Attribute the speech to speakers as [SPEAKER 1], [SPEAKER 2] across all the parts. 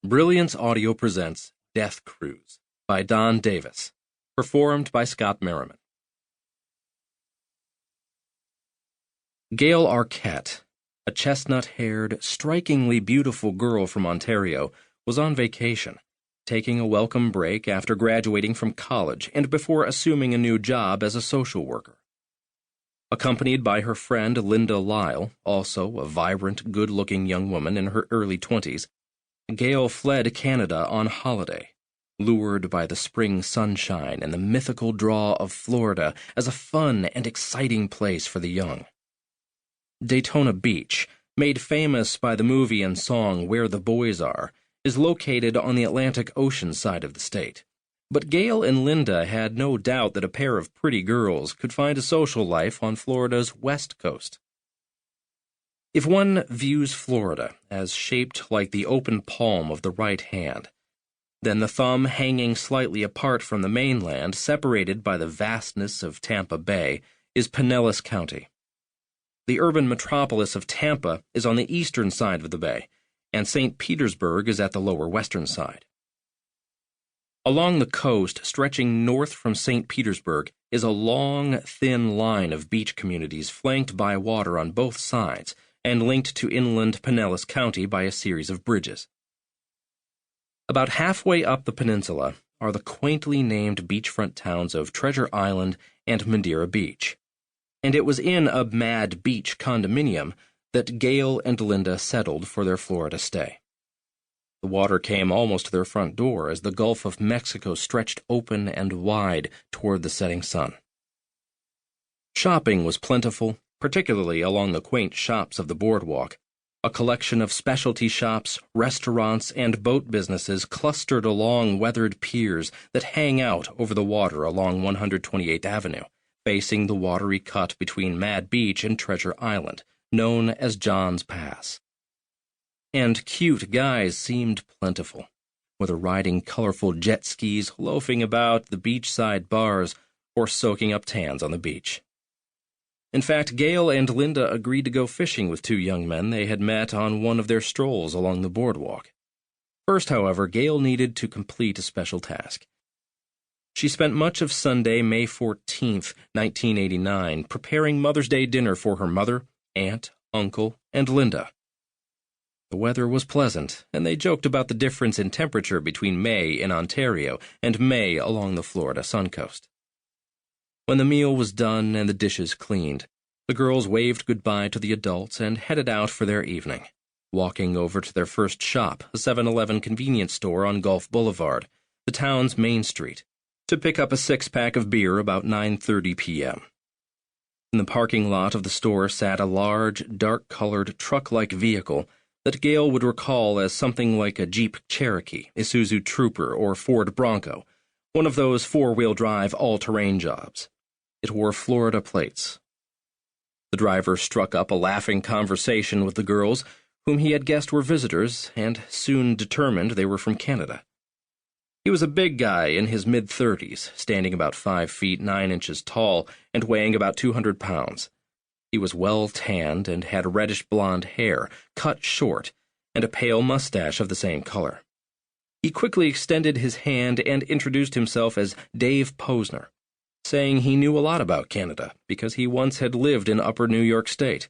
[SPEAKER 1] Brilliance Audio presents Death Cruise by Don Davis, performed by Scott Merriman. Gail Arquette, a chestnut-haired, strikingly beautiful girl from Ontario, was on vacation, taking a welcome break after graduating from college and before assuming a new job as a social worker. Accompanied by her friend Linda Lyle, also a vibrant, good-looking young woman in her early 20s, Gail fled Canada on holiday, lured by the spring sunshine and the mythical draw of Florida as a fun and exciting place for the young. Daytona Beach, made famous by the movie and song Where the Boys Are, is located on the Atlantic Ocean side of the state. But Gail and Linda had no doubt that a pair of pretty girls could find a social life on Florida's west coast. If one views Florida as shaped like the open palm of the right hand, then the thumb hanging slightly apart from the mainland, separated by the vastness of Tampa Bay, is Pinellas County. The urban metropolis of Tampa is on the eastern side of the bay, and St. Petersburg is at the lower western side. Along the coast, stretching north from St. Petersburg, is a long, thin line of beach communities flanked by water on both sides and linked to inland Pinellas County by a series of bridges. About halfway up the peninsula are the quaintly named beachfront towns of Treasure Island and Madeira Beach, and it was in a Mad Beach condominium that Gail and Linda settled for their Florida stay. The water came almost to their front door as the Gulf of Mexico stretched open and wide toward the setting sun. Shopping was plentiful, particularly along the quaint shops of the boardwalk. A collection of specialty shops, restaurants, and boat businesses clustered along weathered piers that hang out over the water along 128th Avenue, facing the watery cut between Mad Beach and Treasure Island, known as John's Pass. And cute guys seemed plentiful, whether riding colorful jet skis, loafing about the beachside bars, or soaking up tans on the beach. In fact, Gail and Linda agreed to go fishing with two young men they had met on one of their strolls along the boardwalk. First, however, Gail needed to complete a special task. She spent much of Sunday, May 14th, 1989, preparing Mother's Day dinner for her mother, aunt, uncle, and Linda. The weather was pleasant, and they joked about the difference in temperature between May in Ontario and May along the Florida suncoast. When the meal was done and the dishes cleaned, the girls waved goodbye to the adults and headed out for their evening, walking over to their first shop, a 7-Eleven convenience store on Gulf Boulevard, the town's main street, to pick up a six-pack of beer about 9:30 p.m. In the parking lot of the store sat a large, dark-colored, truck-like vehicle that Gail would recall as something like a Jeep Cherokee, Isuzu Trooper, or Ford Bronco, one of those four-wheel drive all-terrain jobs. It wore Florida plates. The driver struck up a laughing conversation with the girls, whom he had guessed were visitors, and soon determined they were from Canada. He was a big guy in his mid-30s, standing about 5 feet 9 inches tall and weighing about 200 pounds. He was well-tanned and had reddish-blonde hair, cut short, and a pale mustache of the same color. He quickly extended his hand and introduced himself as Dave Posner, saying he knew a lot about Canada because he once had lived in Upper New York State.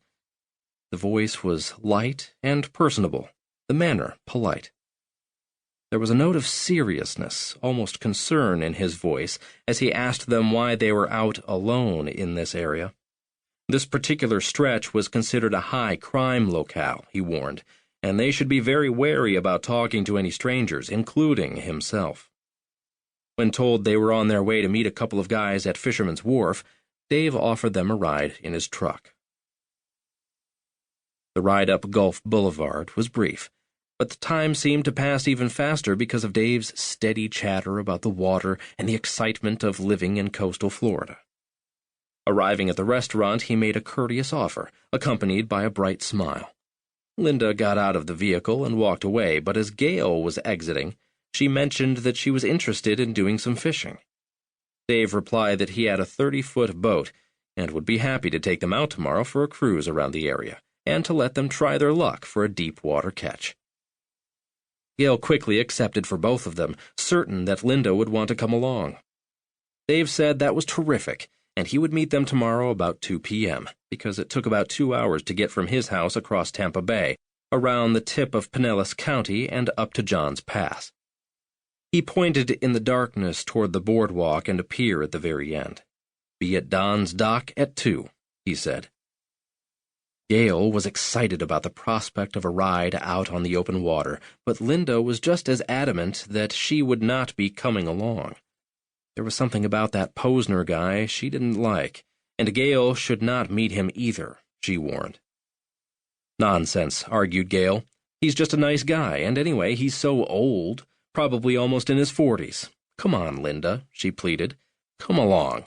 [SPEAKER 1] The voice was light and personable, the manner polite. There was a note of seriousness, almost concern in his voice as he asked them why they were out alone in this area. This particular stretch was considered a high crime locale, he warned, and they should be very wary about talking to any strangers, including himself. When told they were on their way to meet a couple of guys at Fisherman's Wharf, Dave offered them a ride in his truck. The ride up Gulf Boulevard was brief, but the time seemed to pass even faster because of Dave's steady chatter about the water and the excitement of living in coastal Florida. Arriving at the restaurant, he made a courteous offer, accompanied by a bright smile. Linda got out of the vehicle and walked away, but as Gail was exiting, she mentioned that she was interested in doing some fishing. Dave replied that he had a 30-foot boat and would be happy to take them out tomorrow for a cruise around the area and to let them try their luck for a deep water catch. Gail quickly accepted for both of them, certain that Linda would want to come along. Dave said that was terrific, and he would meet them tomorrow about 2 p.m., because it took about 2 hours to get from his house across Tampa Bay, around the tip of Pinellas County and up to John's Pass. He pointed in the darkness toward the boardwalk and a pier at the very end. "Be at Don's dock at 2, he said. Gail was excited about the prospect of a ride out on the open water, but Linda was just as adamant that she would not be coming along. There was something about that Posner guy she didn't like, and Gail should not meet him either, she warned. "Nonsense," argued Gail. "He's just a nice guy, and anyway, he's so old, probably almost in his 40s. Come on, Linda," she pleaded. "Come along."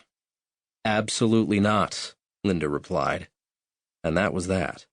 [SPEAKER 1] "Absolutely not," Linda replied. And that was that.